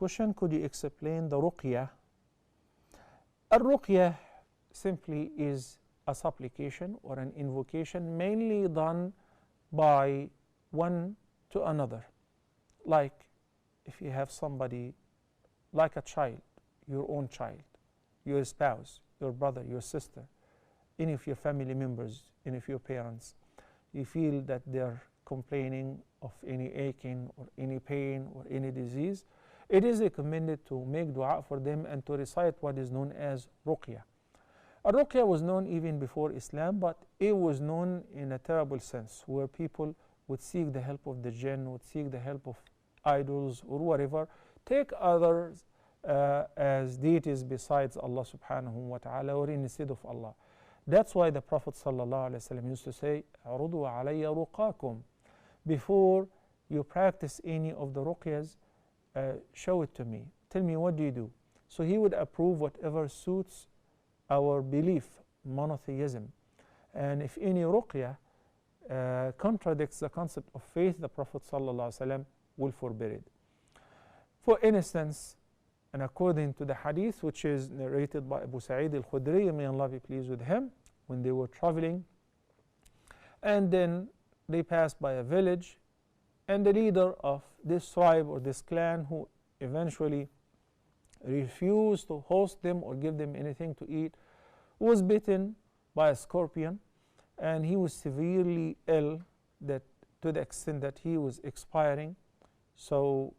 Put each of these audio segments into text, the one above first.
question, could you explain the ruqya? Al-ruqya simply is a supplication or an invocation mainly done by one to another. Like if you have somebody, like a child, your own child, your spouse, your brother, your sister, any of your family members, any of your parents, you feel that they're complaining of any aching or any pain or any disease, it is recommended to make dua for them and to recite what is known as ruqya. Ruqya was known even before Islam, but it was known in a terrible sense, where people would seek the help of the jinn, would seek the help of idols or whatever, take others as deities besides Allah subhanahu wa ta'ala or instead of Allah. That's why the Prophet sallallahu alaihi wasallam used to say, "Arudu alayya ruqakum." Before you practice any of the ruqyas, show it to me. Tell me, what do you do? So he would approve whatever suits our belief, monotheism. And if any ruqya contradicts the concept of faith, the Prophet ﷺ will forbid it. For instance, and according to the hadith which is narrated by Abu Sa'id al-Khudri, may Allah be pleased with him, when they were traveling, and then they passed by a village, and the leader of this tribe or this clan, who eventually refused to host them or give them anything to eat, was bitten by a scorpion, and he was severely ill, that to the extent that he was expiring. So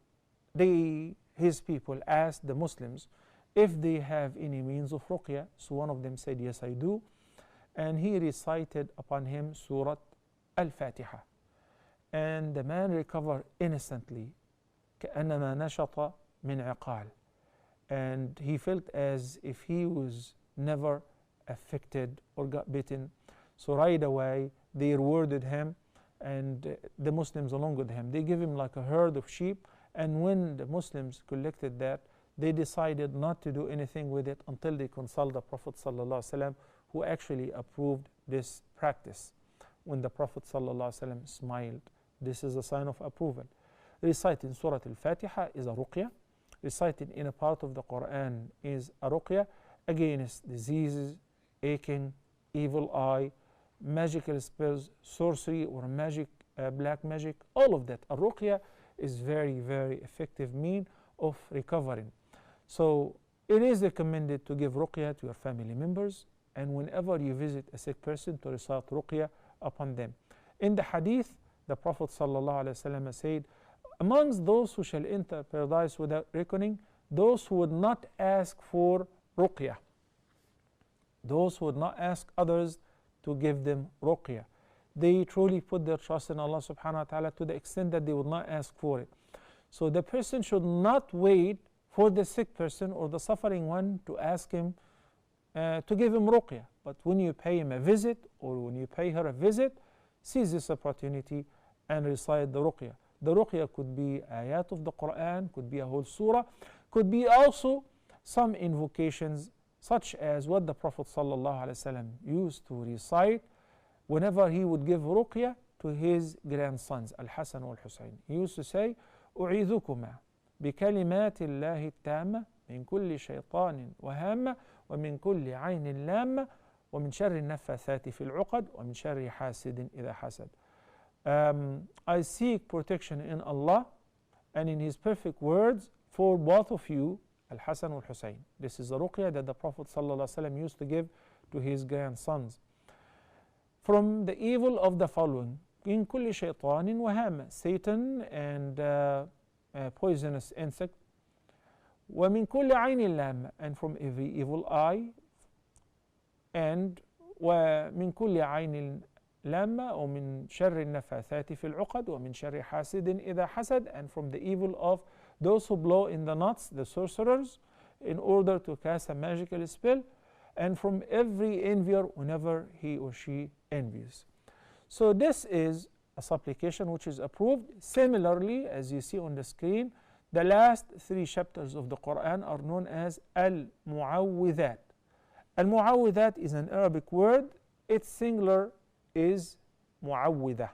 his people asked the Muslims if they have any means of ruqya. So one of them said, "Yes, I do," and he recited upon him Surah Al-Fatiha, and the man recovered instantly, كأنما نشط من عقال, and he felt as if he was never affected or got bitten. So right away they rewarded him, and the Muslims along with him, they gave him like a herd of sheep. And when the Muslims collected that, they decided not to do anything with it until they consulted the Prophet ﷺ, who actually approved this practice. When the Prophet ﷺ smiled, this is a sign of approval. Reciting Surah Al-Fatiha is a ruqya. Reciting in a part of the Quran is a ruqya against diseases, aching, evil eye, magical spells, sorcery or magic, black magic, all of that. A ruqya is very, very effective mean of recovering. So it is recommended to give ruqya to your family members, and whenever you visit a sick person, to recite ruqya upon them. In the hadith, the Prophet ﷺ said, "Amongst those who shall enter paradise without reckoning, those who would not ask for ruqya, those who would not ask others to give them ruqya. They truly put their trust in Allah subhanahu wa ta'ala to the extent that they would not ask for it." So the person should not wait for the sick person or the suffering one to ask him to give him ruqya. But when you pay him a visit or when you pay her a visit, seize this opportunity and recite the ruqya. The ruqya could be ayat of the Quran, could be a whole surah, could be also some invocations such as what the Prophet ﷺ used to recite whenever he would give ruqya to his grandsons, Al-Hasan wal-Husayn. He used to say, "أعيذكما بكلمات الله التامة من كل شيطان وهامة ومن كل عين لامة ومن شر النفاثات في العقد ومن شر حاسد إذا حسد." I seek protection in Allah and in His perfect words for both of you, Al-Hasan wal-Husayn. This is a ruqya that the Prophet ﷺ used to give to his grandsons. From the evil of the following: in kulli shaytanin wahama, Satan and poisonous insect, wa min kulli aynin lamma, and from every evil eye, and wa min kulli aynin lamma, wa min sharri nafathati fil uqad, wa min sharri hasidin idha hasad, and from the evil of those who blow in the nuts, the sorcerers, in order to cast a magical spell, and from every envier whenever he or she envies. So this is a supplication which is approved. Similarly, as you see on the screen, the last 3 chapters of the Quran are known as Al-Mu'awwidhat. Al-Mu'awwidhat is an Arabic word. Its singular is Mu'awwidah.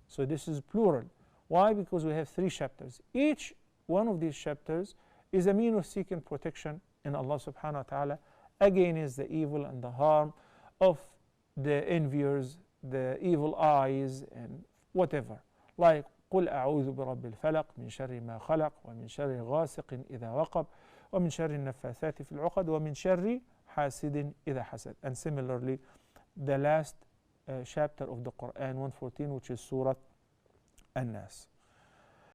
So this is plural. Why? Because we have 3 chapters. Each one of these chapters is a means of seeking protection in Allah subhanahu wa ta'ala against the evil and the harm of the enviers, the evil eyes, and whatever. Like قل أعوذ برب الفلق من شر ما خلق ومن شر غاسق إذا وقب ومن شر النفاثات في العقد ومن شر حاسد إذا حسد. And similarly, the last chapter of the Quran, 114, which is Surah An-Nas.